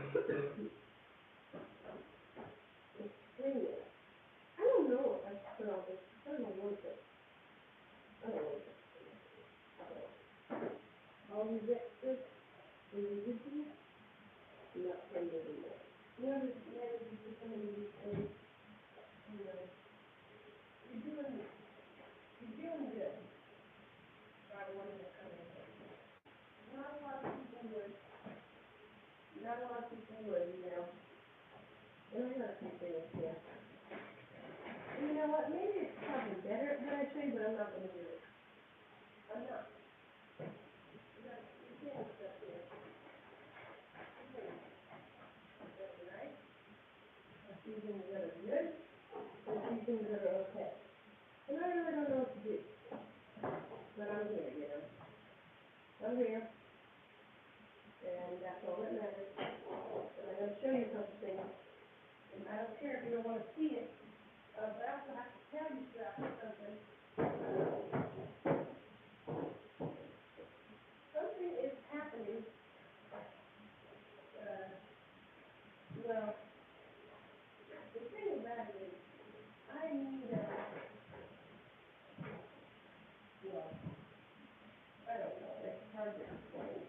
Extremely. I don't know if I put all this, I don't know what it, I don't know what it, all these extras, individuals, not from the anymore. Whoever's managing to come in these things, you know, you're doing good. By the ones that come in here. Not a lot of people would, you know, and I got a few things here. And you know what, maybe it's probably better what I say, but I'm not gonna do it. I'm not. You got, you can't stuff here. Right? A few things that are good, and a few things that are okay. And I really don't know what to do. But I'm here, you know. I'm here. And that's all that matters. And I'm gonna show you a couple things. And I don't care if you don't wanna see it, but I also have to tell you something. Something is happening, well, the thing about it is, I need, well, I don't know, it's hard to explain.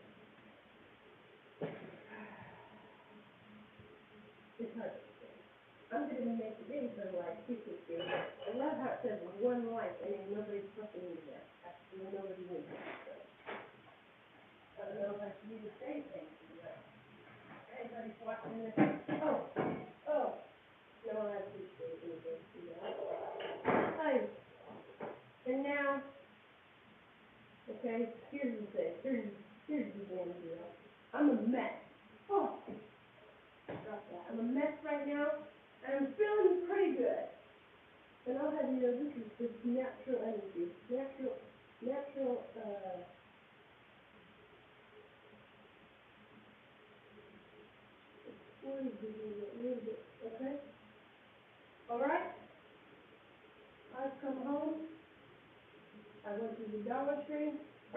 It's hard to explain. I'm gonna make the video like 260. I love how it says one life, and then nobody's fucking in there. Absolutely nobody in there. So, I don't know if I should even say anything to you, but anybody's watching this. Oh, no, I appreciate anything to that. Hi. And now, okay, here's the thing. Here's the damn deal. I'm a mess. Oh, stop that. I'm a mess right now, and I'm feeling pretty good. And I'll have you know, this is just natural energy. Natural, what is it, a little bit, okay? All right? I've come home. I went to the Dollar Tree. I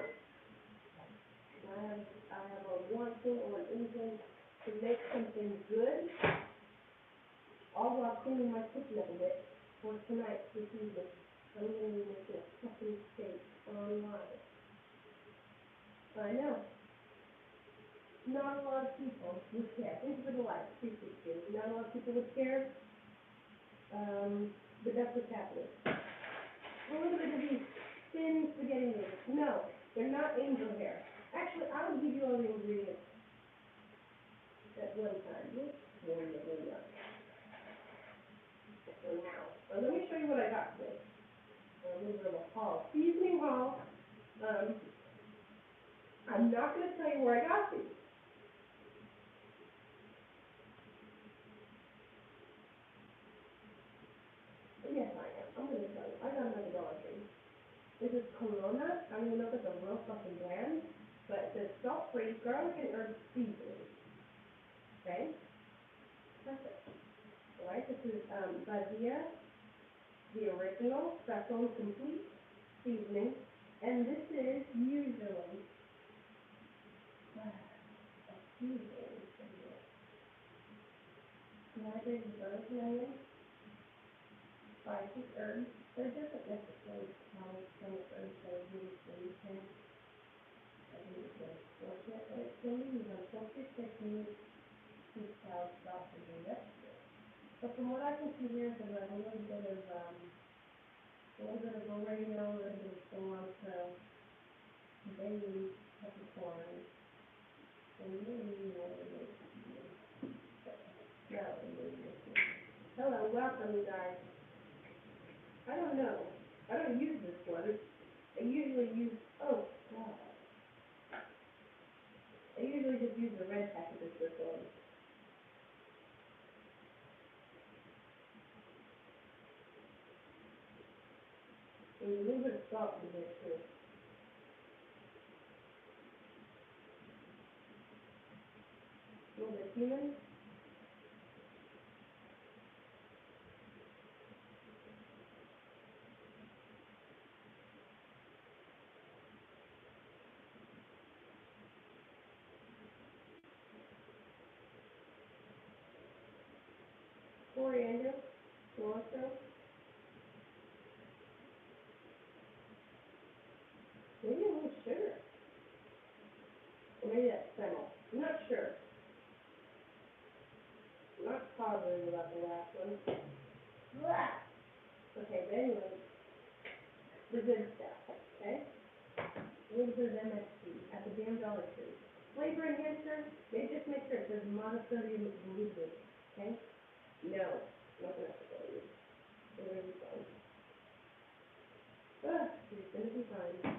have a wanting or an instinct to make something good, all while cleaning my kitchen up a bit for tonight, this evening. I'm going to be making a fucking steak online. I know. Not a lot of people would care. Think of it alike, 360. Not a lot of people would care, but that's what's happening. A little bit of these thin spaghetti noodles. No, they're not angel hair. Actually, I'll give you all the ingredients at one time. For now. Let me show you what I got today. A little bit of a haul. Seasoning haul. I'm not going to tell you where I got these. Yes, I am. I'm going to tell you. I got another Dollar Tree. This is Corona. I don't even know if it's a real fucking brand, but it says salt-free garlic and herb seasoning. Okay? Perfect. Alright, this is Bazia, the original, Sazon Complete seasoning, and this is usually a seasoning. Dehydrated garlic and onion, spices, herbs. There doesn't necessarily always come with herbs that are really sweet. I think it's unfortunate that it's going to use uncultured techniques, sweet salad, sausage, and vegetables. But from what I can see here, there's a little bit of oregano, a little bit of cilantro, bay leaf, peppercorn, and maybe a little bit of hello, welcome, you guys. I don't know. I don't use this one. I usually use, oh, God. I usually just use the red packet of this one. There's a little bit of salt in here, too. A little bit of cumin. before, Andrew? You want to? Maybe a little sugar. Or maybe that's fennel. I'm not sure. I'm not positive about the last one. Blah! Okay, but anyway, the good stuff, okay? A little bit of MSG at the damn Dollar Tree. Flavor enhancer, they just make sure it says monosodium glutamate, okay? No, nothing else to you. You're gonna be fine. You're gonna be fine.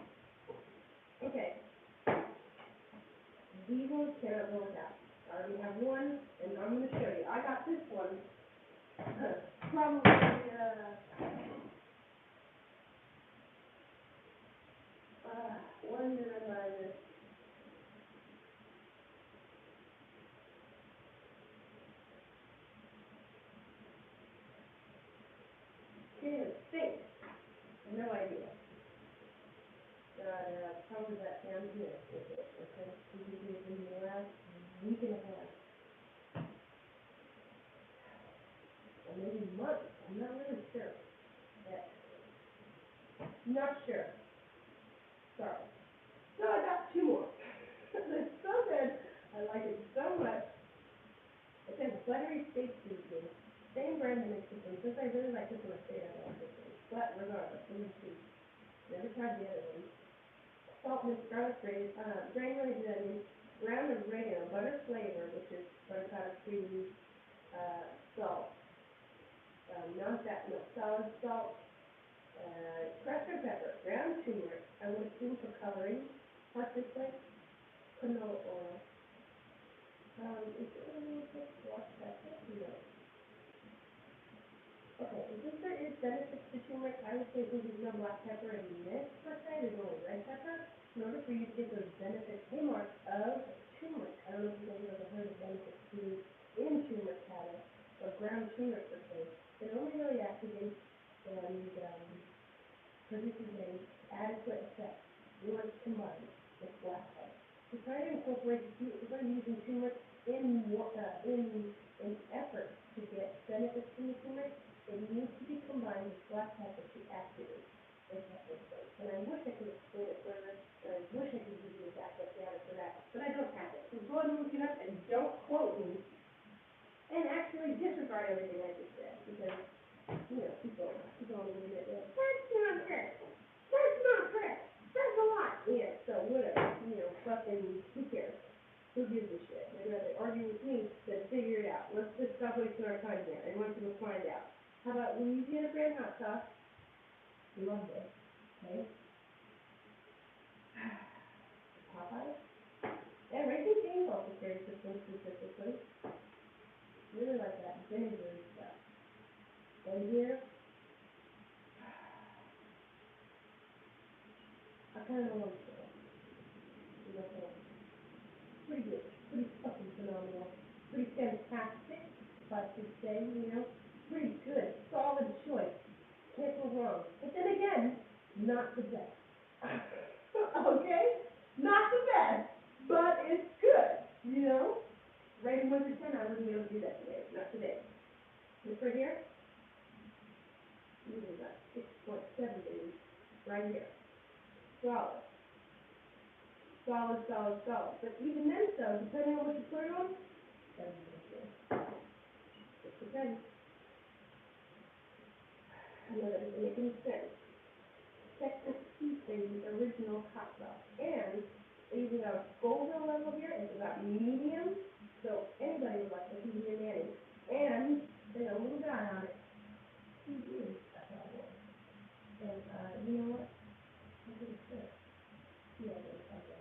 Okay. These ones cannot go without. I already have one, and I'm gonna show you. I got this one. Probably, when did I buy this? Can't even think. No idea. Probably that down here with it. Okay, we did it in the last week and a half. Or maybe month. I'm not really sure. Yeah. Not sure. Sorry. So I got two more. It's so good. I like it so much. It says buttery steak seasoning. Same brand that makes this one. Since I really like this one, I stayed I like this one. But regardless, I'm gonna see. Never tried the other one. Salt and garlic granulated onion, ground oregano, butter flavor, which is butter powder, cream, salt, non-fat milk, solid salt, crushed red pepper, ground turmeric, I would assume for coloring, parsley flakes, canola oil. Is it a little bit black pepper? No. Okay, is this there is benefits to turmeric? I would say there's no black pepper in this per se, there's only red pepper. In order for you to get those benefits, Kmart of turmeric, I don't know if you've ever heard of benefits being in turmeric powder or ground turmeric per se. It only really activates and produces an adequate effect when it's combined with black pepper. To try to incorporate, if you're using turmeric in effort to get benefits from the turmeric, it needs to be combined with black pepper to activate. If that makes sense. And I wish I could explain it further, and I wish I could give you a backup data for that, but I don't have it. So go ahead and look it up and don't quote me. And actually disregard everything I just said, because, people on the internet go, that's not correct. That's not correct. That's a lot. Yeah, so whatever. Fucking, who cares? Who gives a shit? They'd rather argue with me than figure it out. Let's just stop wasting our time there. I want you to find out. How about Louisiana brand hot sauce? Love this. Okay. Popeyes. And Raising Cane's also carries this one specifically. Really like that vinegary stuff. And here, I kind of love it. Pretty good. Pretty fucking phenomenal. Pretty fantastic, if I should say, Pretty good. Solid choice. Can't go wrong. But then again, not the best. Okay? Not the best, but it's good, Rating 1 to 10, I wouldn't be able to do that today. Not today. This right here, usually about 6.7 baby. Right here. Solid. Solid. But even then, depending on what you put it on, that's good. Just depends. I know that doesn't make any sense. Texas Season's original hot sauce. And they even got a Scoville level here. It's about medium. So anybody would like this, even your nanny. And there's a little guy on it. He is a cowboy. And you know what? Look at his shirt. Yeah, there's something.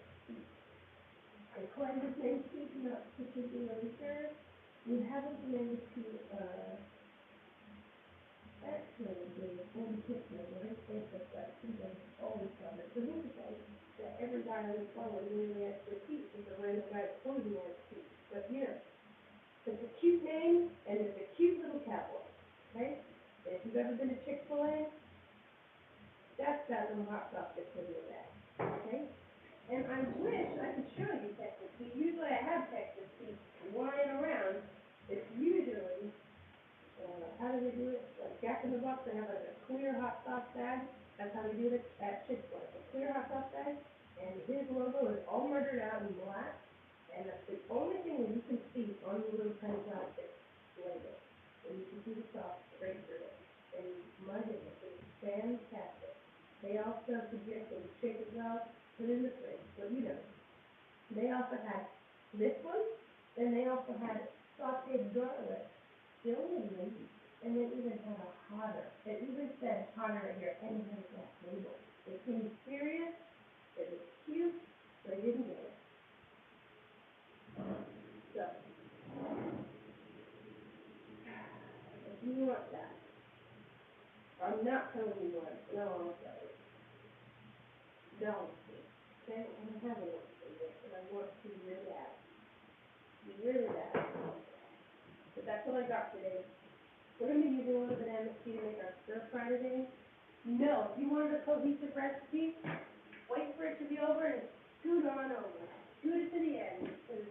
I claim his name Pete, not particularly sure. We haven't been able to actually do a full picture of his Facebook site. He does always cover it. So this is like that every guy on the phone really has to Pete is a random guy posing as Pete. But it's a cute name and it's a cute little cowboy. Okay? And if you've ever been to Chick-fil-A, that's got some hot sauce that's in that. Okay? And I wish I could show you Texas Pete. Usually I have Texas Pete lying around. It's usually Jack in the Box, they have like a clear hot sauce bag. That's how they do it at Chick-fil-A. A clear hot sauce bag, and his logo is all murdered out in black, and that's the only thing that you can see on the little tiny plastic label. And you can see the sauce right through it. And my goodness, it's fantastic. They also suggest that you shake it well, put it in the fridge, so you know. They also had this one, and they also had sauteed garlic, still in them, and they even had a hotter. It even said hotter right here, and it had a black label. It came serious, it was cute, but I didn't get it. So, if you want that, I'm not telling you what, no, I'll tell you. Don't, okay, I don't have a lot to do, but I want to really bad. Really bad. But that's what I got today. We're going to be using a little bit of MSG to make our stir-fry today. No, if you wanted a cohesive recipe, wait for it to be over and scoot on over. Scoot it to the end, because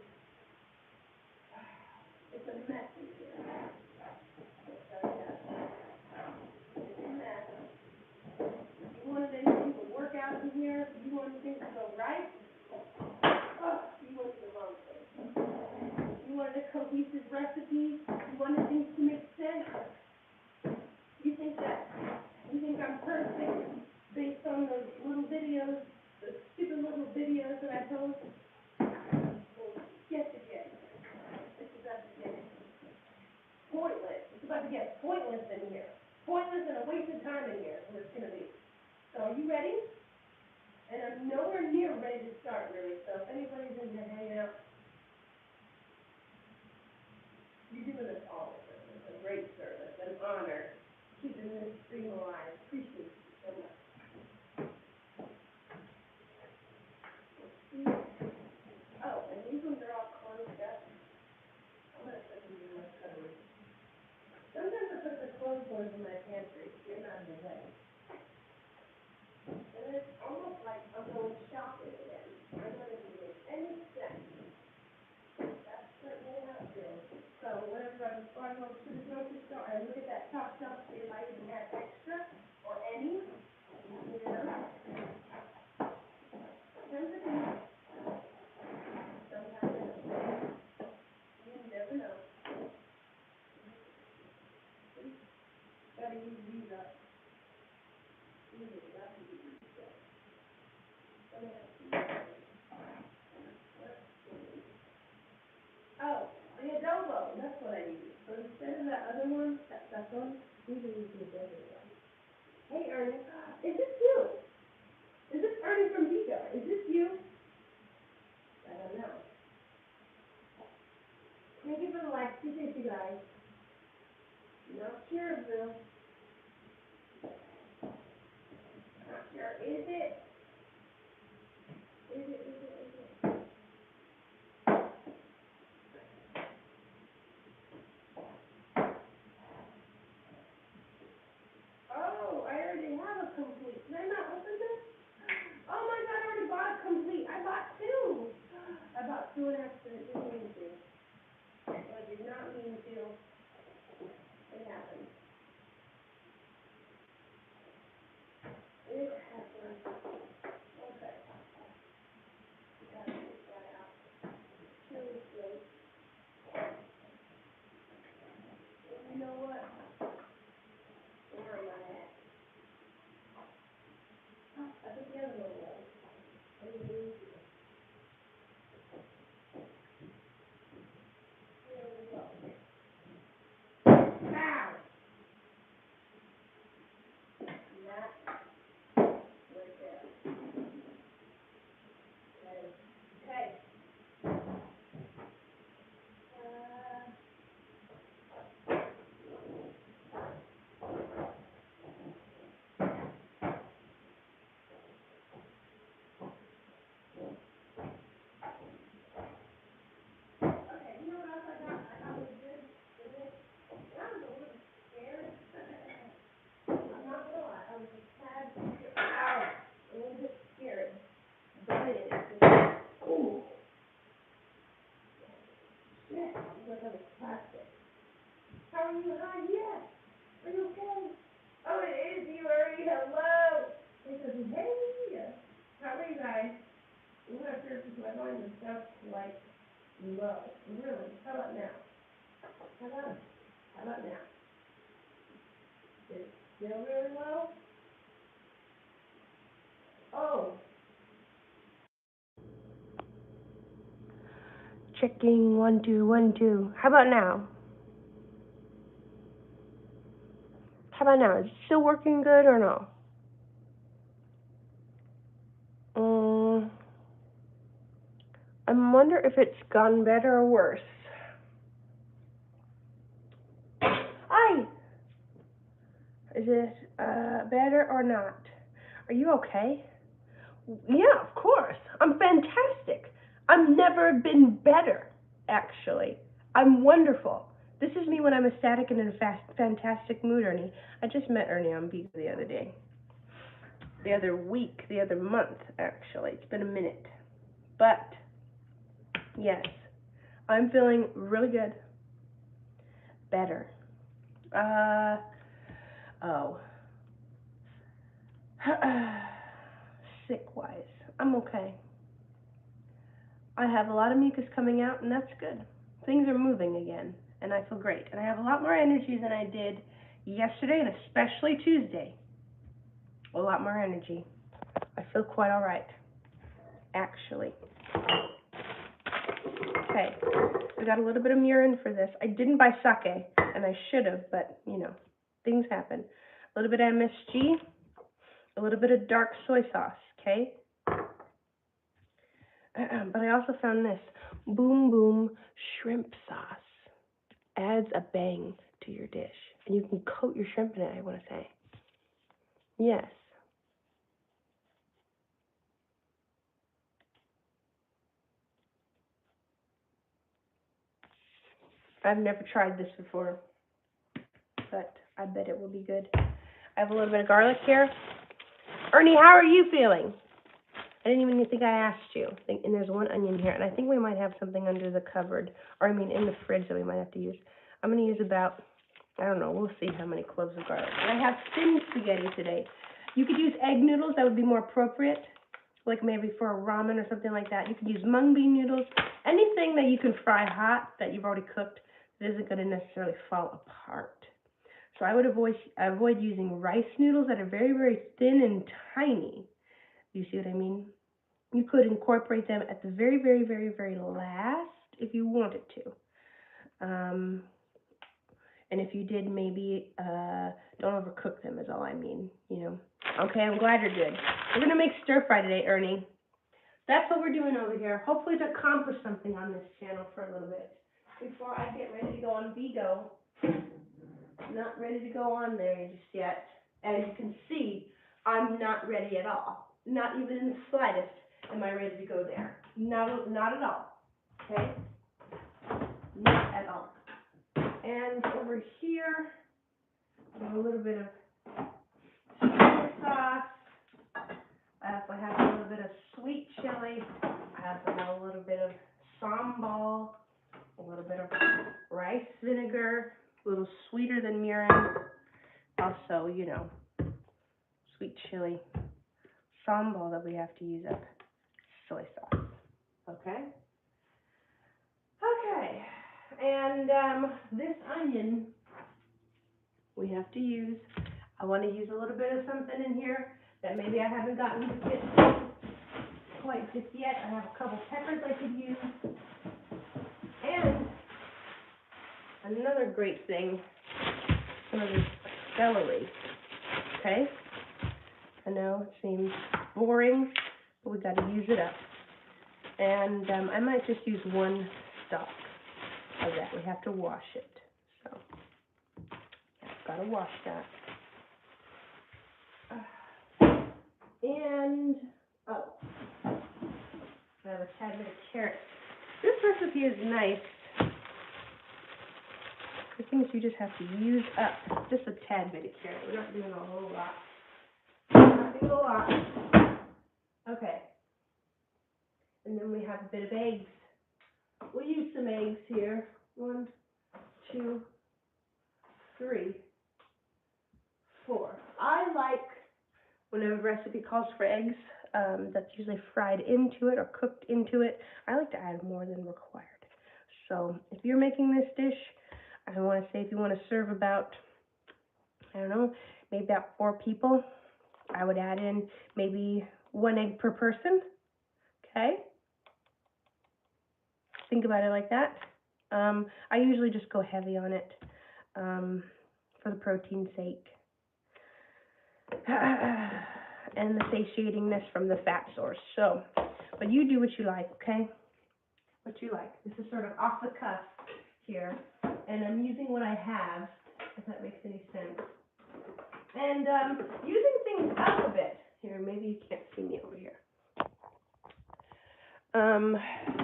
it's a mess in here. So, yeah, it's a mess. You wanted anything to work out in here, you wanted things to go right, you went to the wrong place. You wanted a cohesive recipe, you wanted things to make sense. You think I'm perfect based on those little videos, the stupid little videos that I post? Well, guess again. It's about to get pointless. It's about to get pointless in here. Pointless and a waste of time in here is what it's going to be. So are you ready? And I'm nowhere near ready to start, really. So if anybody's in here hanging out, you're doing us all a service, a great service, an honor, keeping this stream alive. Appreciate you so much. Oh, and these ones are all closed up. I'm going to put these in my cupboard. Sometimes I put the closed ones in my pantry to get out of the way. And it's almost like I'm going shopping again. I'm not even doing any sense. That's certainly how it feels. So whenever I'm going to the grocery store, I look at that top shelf, see if I even have extra or any. You know? Sometimes I do. Sometimes I don't. You never know. Gotta use these up. Oh, the adobo, that's what I use. So instead of that other one, that one, we can use the adobo one. Hey Ernie, is this you? Is this Ernie from Vigo? Is this you? I don't know. Thank you for the like. Appreciate you guys. Not sure, Bill. Not sure. Is it? Is it? Oh, I already have a complete. Did I not open this? Oh my God, I already bought a complete. I bought two. I bought two and accident. Didn't mean to. I did not mean to. It happened. It happened. Okay. Gotta take that out. Really good. You know what? Where am I at? Oh, I put the other one away. I didn't mean to. There we go. Ow! And that right there. Okay. Okay, you know what else I got? I got was good for this. And I was a little scared. I'm not gonna lie, I was a tad scared. Ow! A little bit scared. But it is. Ooh. Yeah, it looks like that was plastic. How are you? Hi, yes. Are you okay? Oh, it is you, Ernie. Hello. He says, hey. How are you guys? I'm not sure if my volume is so, like, low. Really? How about now? How about now? Is it still really low? Oh. Checking 1 2 1 2. How about now? How about now? Is it still working good or no? I wonder if it's gotten better or worse. Hi. Is it better or not? Are you okay? Yeah, of course. I'm fantastic. I've never been better, actually. I'm wonderful. This is me when I'm ecstatic and in a fantastic mood, Ernie. I just met Ernie on Beagle the other day. The other week, the other month, actually. It's been a minute. But, yes, I'm feeling really good. Better. Sick-wise, I'm okay. I have a lot of mucus coming out, and that's good. Things are moving again, and I feel great. And I have a lot more energy than I did yesterday, and especially Tuesday. A lot more energy. I feel quite all right, actually. Okay, I got a little bit of mirin for this. I didn't buy sake, and I should have, but, you know, things happen. A little bit of MSG, a little bit of dark soy sauce, okay? But I also found this Boom Boom shrimp sauce. Adds a bang to your dish. And you can coat your shrimp in it, I want to say. Yes. I've never tried this before, but I bet it will be good. I have a little bit of garlic here. Ernie, how are you feeling? I didn't even think I asked you. And there's one onion here, and I think we might have something under the cupboard, or I mean in the fridge that we might have to use. I'm going to use about, I don't know, we'll see how many cloves of garlic. And I have thin spaghetti today. You could use egg noodles, that would be more appropriate, like maybe for a ramen or something like that. You could use mung bean noodles, anything that you can fry hot that you've already cooked that isn't going to necessarily fall apart. So I would avoid using rice noodles that are very, very thin and tiny. You see what I mean? You could incorporate them at the very, very, very, very last if you wanted to. And if you did, maybe don't overcook them is all I mean, you know. Okay, I'm glad you're good. We're going to make stir fry today, Ernie. That's what we're doing over here. Hopefully to accomplish something on this channel for a little bit before I get ready to go on Vigo. Not ready to go on there just yet. As you can see, I'm not ready at all. Not even in the slightest am I ready to go there. Not at all. Okay? Not at all. And over here, I have a little bit of soy sauce. I also have a little bit of sweet chili. I also have a little bit of sambal, a little bit of rice vinegar, a little sweeter than mirin. Also, you know, sweet chili, sambal that we have to use up, soy sauce. Okay? Okay. And this onion we have to use. I want to use a little bit of something in here that maybe I haven't gotten to get quite just yet. I have a couple peppers I could use. And another great thing, some of this celery. Okay? I know it seems boring, but we got to use it up. And I might just use one stalk of that. We have to wash it. So, got to wash that. And, oh, I have a tad bit of carrot. This recipe is nice. The things you just have to use up. Just a tad bit of carrot. We're not doing a whole lot. Not doing a lot. Okay. And then we have a bit of eggs. We'll use some eggs here. 1, 2, 3. for. I like, whenever a recipe calls for eggs, that's usually fried into it or cooked into it. I like to add more than required. So if you're making this dish, I want to say if you want to serve about, I don't know, maybe about 4 people, I would add in maybe 1 egg per person. Okay? Think about it like that. I usually just go heavy on it for the protein's sake. And the satiatingness from the fat source. So, but you do what you like, okay? What you like. This is sort of off the cuff here, and I'm using what I have, if that makes any sense. And using things up a bit. Here, maybe you can't see me over here.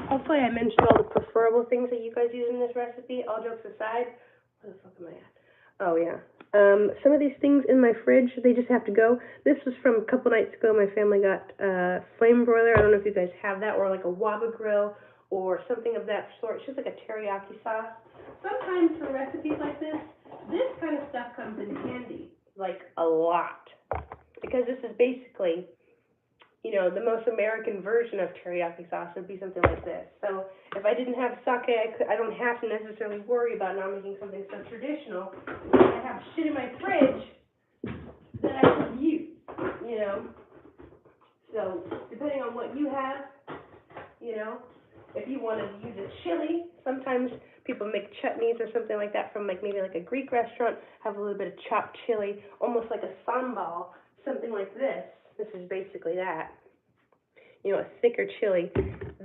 Hopefully I mentioned all the preferable things that you guys use in this recipe. All jokes aside, where the fuck am I at? Oh, yeah. Some of these things in my fridge, they just have to go. This was from a couple nights ago. My family got flame broiler. I don't know if you guys have that, or like a Waba grill, or something of that sort. It's just like a teriyaki sauce. Sometimes for recipes like this kind of stuff comes in handy, like a lot. Because this is basically, you know, the most American version of teriyaki sauce would be something like this. So if I didn't have sake, I don't have to necessarily worry about not making something so traditional. I have shit in my fridge that I could use, you know. So depending on what you have, you know, if you wanted to use a chili, sometimes people make chutneys or something like that from like maybe like a Greek restaurant, have a little bit of chopped chili, almost like a sambal, something like this. This is basically that. You know, a thicker chili.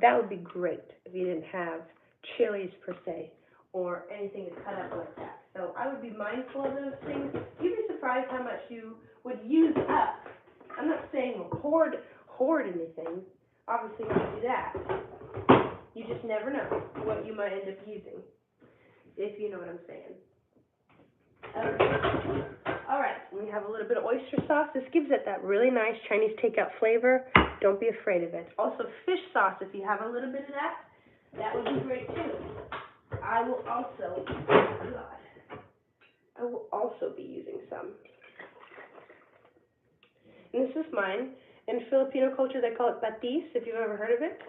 That would be great if you didn't have chilies per se or anything to cut up like that. So I would be mindful of those things. You'd be surprised how much you would use up. I'm not saying hoard anything. Obviously not do that. You just never know what you might end up using, if you know what I'm saying. All right, we have a little bit of oyster sauce. This gives it that really nice Chinese takeout flavor. Don't be afraid of it. Also, fish sauce, if you have a little bit of that would be great too. I will also be using some. And this is mine. In Filipino culture, they call it patis, if you've ever heard of it.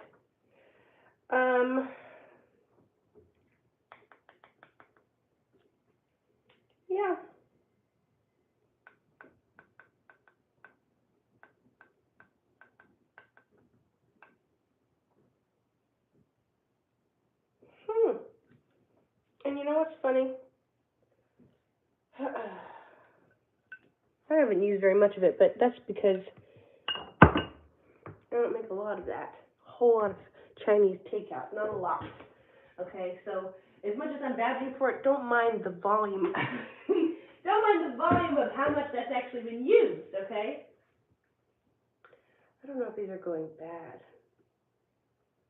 Yeah. And you know what's funny? I haven't used very much of it, but that's because I don't make a lot of that. A whole lot of Chinese takeout, not a lot. Okay, so as much as I'm vouching for it, don't mind the volume. Don't mind the volume of how much that's actually been used, okay? I don't know if these are going bad.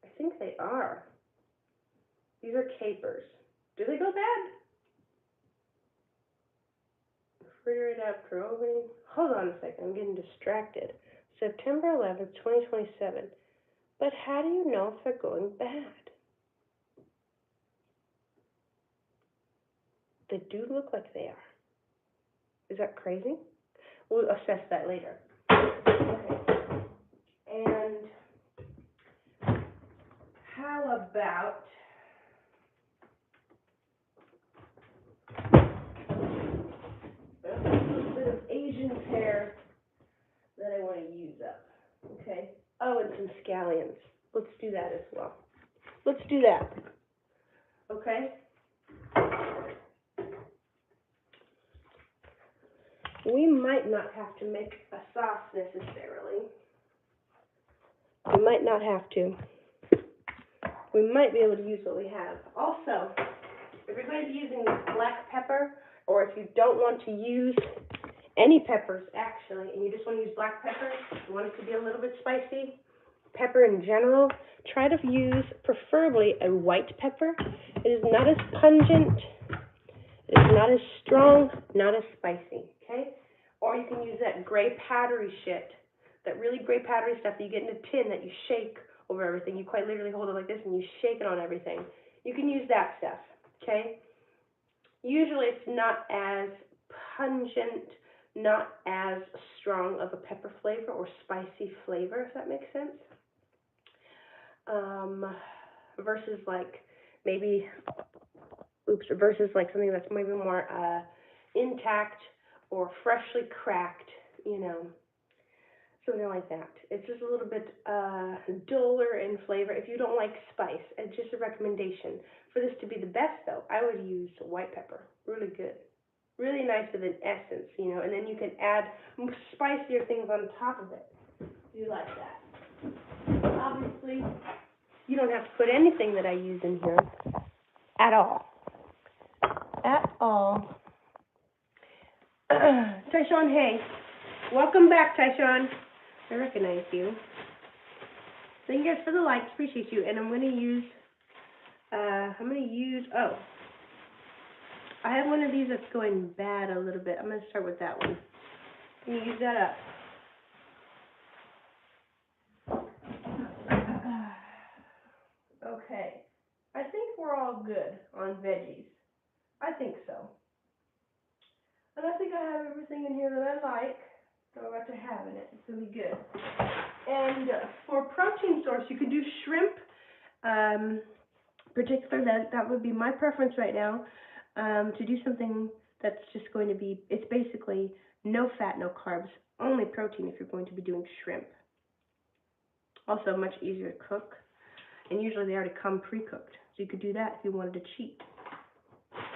I think they are. These are capers. Do they go bad? Refrigerate after opening. Hold on a second, I'm getting distracted. September 11th, 2027. But how do you know if they're going bad? They do look like they are. Is that crazy? We'll assess that later. Okay. And how about a little bit of Asian pear that I want to use up? Okay. Oh, and some scallions. Let's do that as well. Let's do that. Okay? We might not have to make a sauce necessarily. We might not have to. We might be able to use what we have. Also, if you're going to be using black pepper, or if you don't want to use any peppers actually, and you just want to use black pepper, you want it to be a little bit spicy, pepper in general, try to use preferably a white pepper. It is not as pungent, it is not as strong, not as spicy, okay? Or you can use that gray powdery shit, that really gray powdery stuff that you get in a tin that you shake over everything. You quite literally hold it like this and you shake it on everything. You can use that stuff, okay? Usually it's not as pungent, not as strong of a pepper flavor or spicy flavor, if that makes sense. Versus like maybe, versus like something that's maybe more intact or freshly cracked, you know, something like that. It's just a little bit duller in flavor. If you don't like spice, it's just a recommendation. For this to be the best, though, I would use white pepper. Really good. Really nice with an essence, you know, and then you can add spicier things on top of it. Do you like that? Obviously, you don't have to put anything that I use in here at all. At all. Tyshawn, hey. Welcome back, Tyshawn. I recognize you. Thank you guys for the likes. Appreciate you. And I'm going to use, oh. I have one of these that's going bad a little bit. I'm going to start with that one. Can you use that up? Okay. I think we're all good on veggies. I think so. And I think I have everything in here that I like. So I'm about to have in it. It's going to be good. And for protein source, you could do shrimp. Particular, that would be my preference right now. To do something that's just going to be, it's basically no fat, no carbs, only protein if you're going to be doing shrimp. Also much easier to cook. And usually they already come pre-cooked. So you could do that if you wanted to cheat.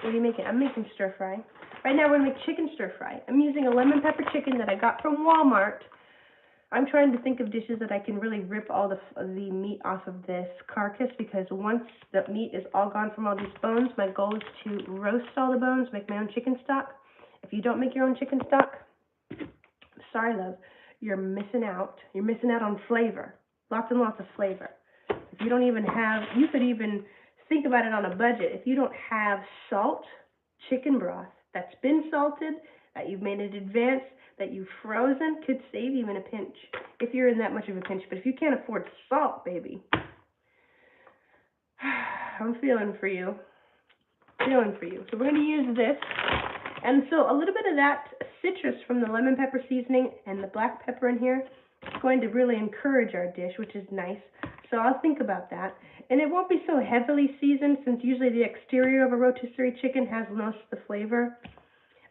What are you making? I'm making stir fry. Right now we're going to make chicken stir fry. I'm using a lemon pepper chicken that I got from Walmart. I'm trying to think of dishes that I can really rip all the meat off of this carcass, because once the meat is all gone from all these bones, my goal is to roast all the bones, make my own chicken stock. If you don't make your own chicken stock, sorry love, you're missing out. You're missing out on flavor. Lots and lots of flavor. If you don't even have, you could even think about it on a budget. If you don't have salt chicken broth that's been salted, that you've made in advance, that you've frozen, could save you in a pinch, if you're in that much of a pinch. But if you can't afford salt, baby, I'm feeling for you. Feeling for you. So we're going to use this. And so a little bit of that citrus from the lemon pepper seasoning and the black pepper in here is going to really encourage our dish, which is nice. So I'll think about that. And it won't be so heavily seasoned, since usually the exterior of a rotisserie chicken has most of the flavor.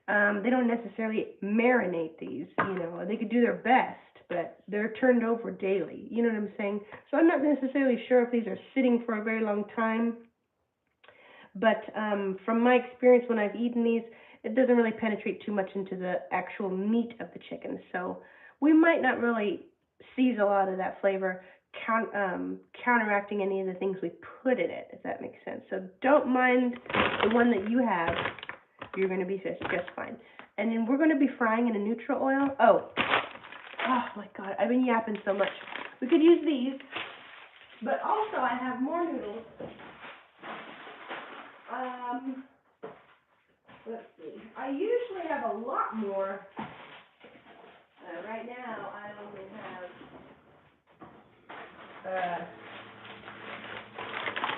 They don't necessarily marinate these, you know. They could do their best, but they're turned over daily. You know what I'm saying? So I'm not necessarily sure if these are sitting for a very long time. But from my experience when I've eaten these, it doesn't really penetrate too much into the actual meat of the chicken. So we might not really seize a lot of that flavor, counteracting any of the things we put in it, if that makes sense. So don't mind the one that you have. You're going to be just fine. And then we're going to be frying in a neutral oil. Oh my God, I've been yapping so much. We could use these, but also I have more noodles. Let's see. I usually have a lot more. Right now, I only have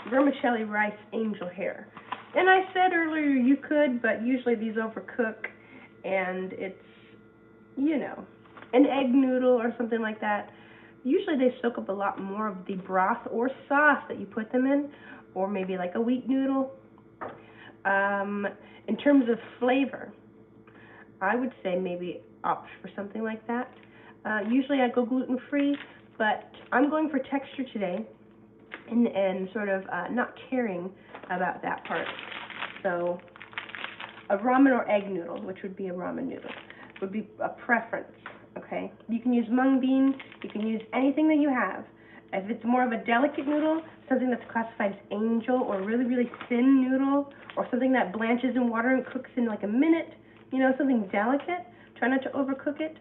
vermicelli rice angel hair. And I said earlier you could, but usually these overcook, and it's, you know, an egg noodle or something like that. Usually they soak up a lot more of the broth or sauce that you put them in, or maybe like a wheat noodle. In terms of flavor, I would say maybe opt for something like that. Usually I go gluten-free, but I'm going for texture today, and sort of not caring about that part. So a ramen or egg noodle, which would be a ramen noodle, would be a preference, okay? You can use mung bean, you can use anything that you have. If it's more of a delicate noodle, something that's classified as angel, or really, really thin noodle, or something that blanches in water and cooks in like a minute, you know, something delicate, try not to overcook it.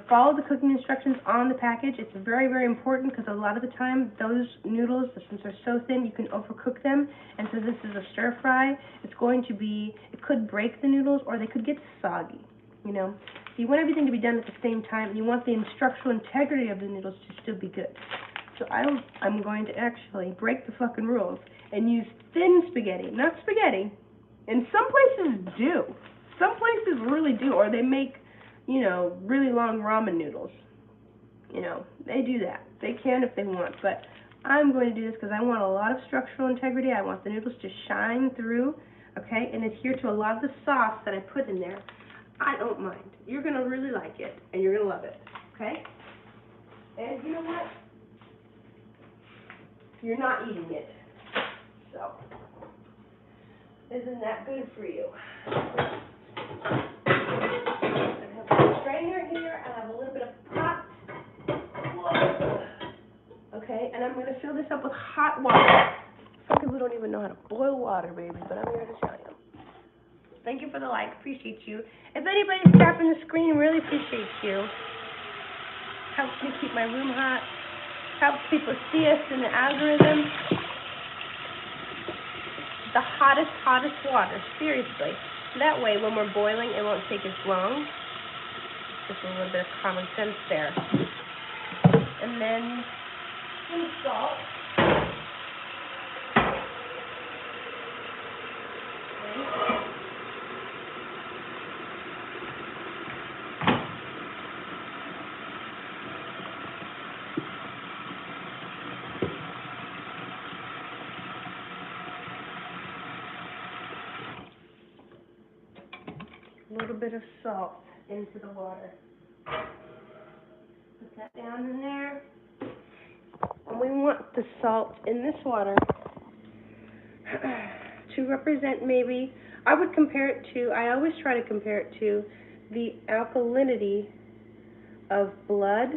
Follow the cooking instructions on the package. It's very, very important, because a lot of the time those noodles, since they're so thin, you can overcook them. And so this is a stir fry. It's going to be, it could break the noodles, or they could get soggy, you know. So you want everything to be done at the same time, and you want the structural integrity of the noodles to still be good. So I'm going to actually break the fucking rules and use thin spaghetti, not spaghetti. And some places do. Some places really do, or they make, you know, really long ramen noodles. You know, they do that. They can if they want, but I'm going to do this because I want a lot of structural integrity. I want the noodles to shine through, okay, and adhere to a lot of the sauce that I put in there. I don't mind. You're going to really like it, and you're going to love it, okay? And you know what? You're not eating it, so isn't that good for you? I have a strainer here. I have a little bit of hot water. Okay, and I'm going to fill this up with hot water. Some people don't even know how to boil water, baby, but I'm here to show you. Thank you for the like. Appreciate you. If anybody's tapping the screen, really appreciate you. Helps me keep my room hot. Helps people see us in the algorithm. The hottest water, seriously. That way, when we're boiling, it won't take as long. Just a little bit of common sense there. And then some salt. A little bit of salt into the water. Put that down in there. And we want the salt in this water to represent maybe, I would compare it to, I always try to compare it to the alkalinity of blood.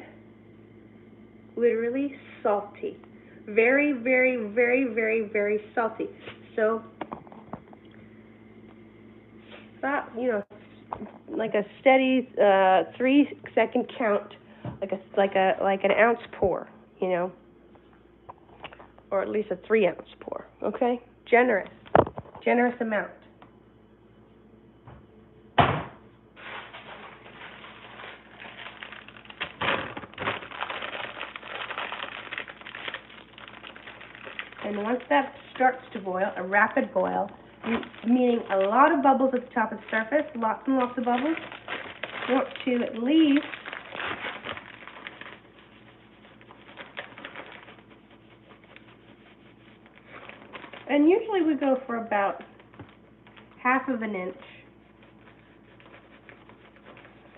Literally salty. Very, very, very, very, very salty. So, that, you know, like a steady 3-second count, like an ounce pour, you know, or at least a 3-ounce pour. Okay, generous amount. And once that starts to boil, a rapid boil, meaning a lot of bubbles at the top of the surface, lots and lots of bubbles, you want to at least and usually we go for about 1/2 inch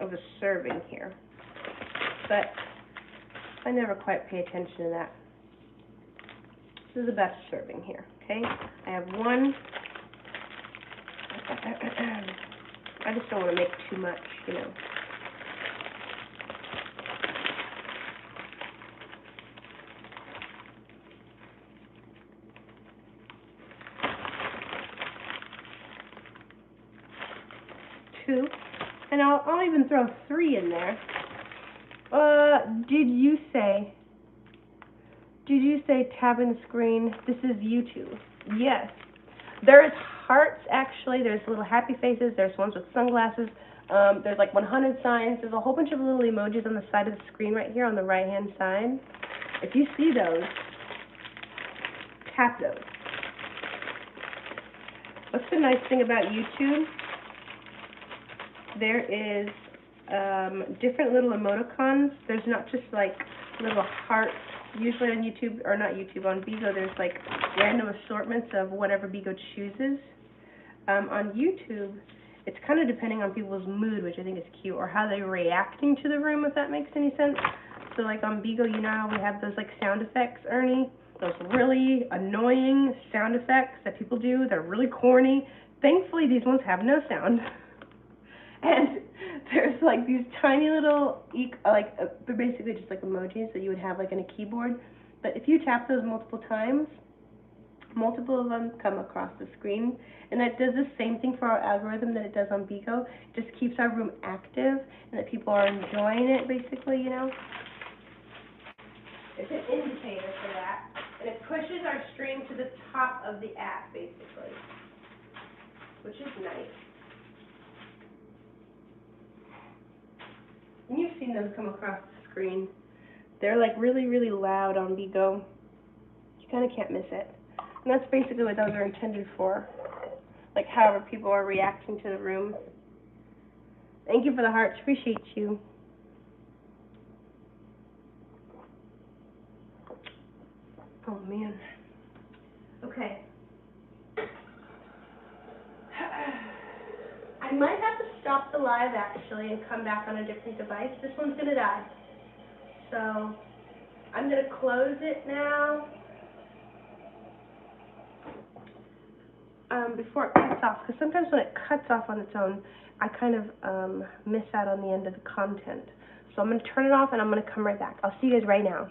of a serving here, but I never quite pay attention to that. This is about a serving here, okay? I have one. I just don't want to make too much, you know. Two, and I'll even throw 3 in there. Did you say tapping the screen? This is YouTube. Yes. There's hearts, actually. There's little happy faces. There's ones with sunglasses. There's like 100 signs. There's a whole bunch of little emojis on the side of the screen right here on the right-hand side. If you see those, tap those. What's the nice thing about YouTube? There is different little emoticons. There's not just like little hearts. Usually on YouTube, or not YouTube, on Bigo, there's like random assortments of whatever Bigo chooses. On YouTube, it's kind of depending on people's mood, which I think is cute, or how they're reacting to the room, if that makes any sense. So like on Bigo, you know how we have those like sound effects, Ernie? Those really annoying sound effects that people do. They're really corny. Thankfully, these ones have no sound. And there's like these tiny little, they're basically just like emojis that you would have like in a keyboard. But if you tap those multiple times, multiple of them come across the screen. And that does the same thing for our algorithm that it does on Bigo. It just keeps our room active and that people are enjoying it, basically, you know. It's an indicator for that. And it pushes our stream to the top of the app, basically, which is nice. And you've seen them come across the screen. They're like really, really loud on Bigo. You kind of can't miss it. And that's basically what those are intended for. Like however people are reacting to the room. Thank you for the hearts. Appreciate you. Oh, man. Okay. I might have to stop the live, actually, and come back on a different device. This one's going to die. So, I'm going to close it now. Before it cuts off, because sometimes when it cuts off on its own, I kind of miss out on the end of the content. So I'm going to turn it off, and I'm going to come right back. I'll see you guys right now.